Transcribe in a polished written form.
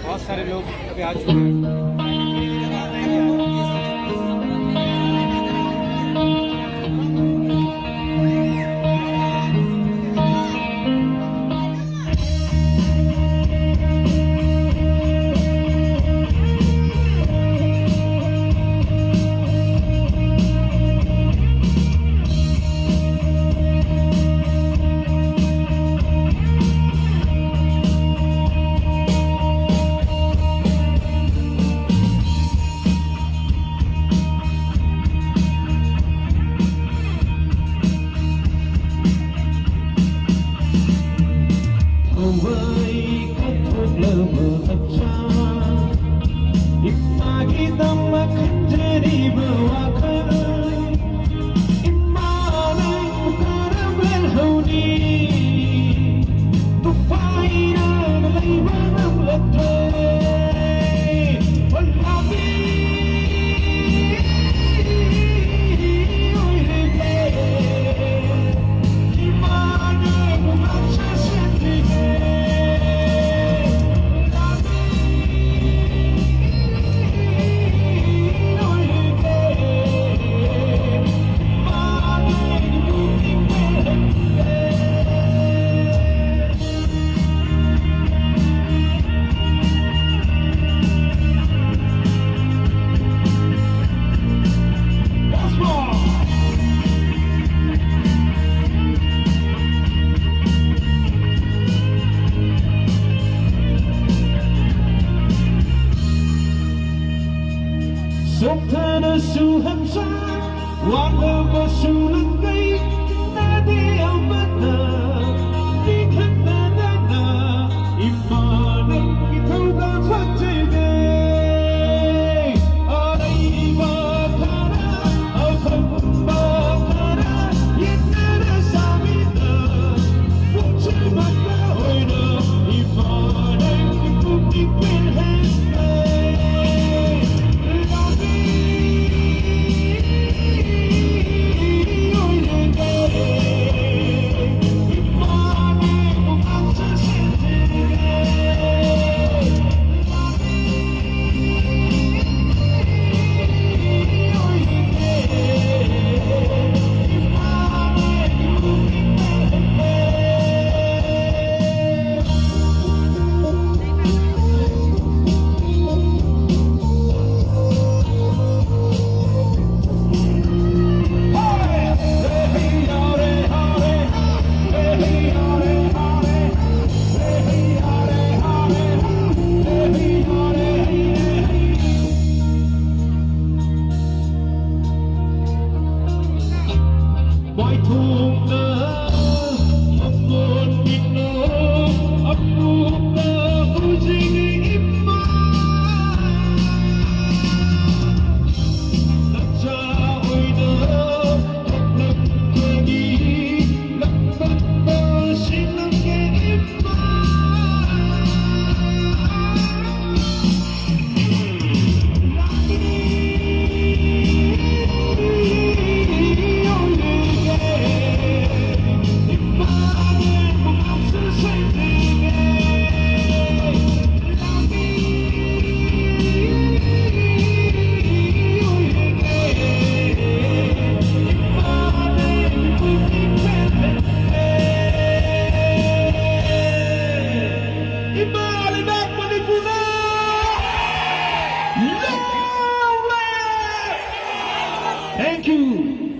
बहुत सारे लोग अभी आ चुके हैं। với kết thúc lơ mơ thật xa Imagi damma kanjeri berwakar Imana karamel hauni Tupaina laibanam latre Wallahi Sultana Suhamsa, Wanda Basulangai, Nadia Mana, Nikanana, Imanam Ituga Fatime, Araiva Kana, Akamba Kana, Yetara Samina, Uchimaka Oina, Imanam Ituga Why thùng nơ, ấp buồn nhịp nơ, ấp buồn nơ, ôi dinh im mơ. Đất cha ôi nơ, ấp lấp cơ đi, lấp bất nơ, xin lắng nghe im mơ. Thank you.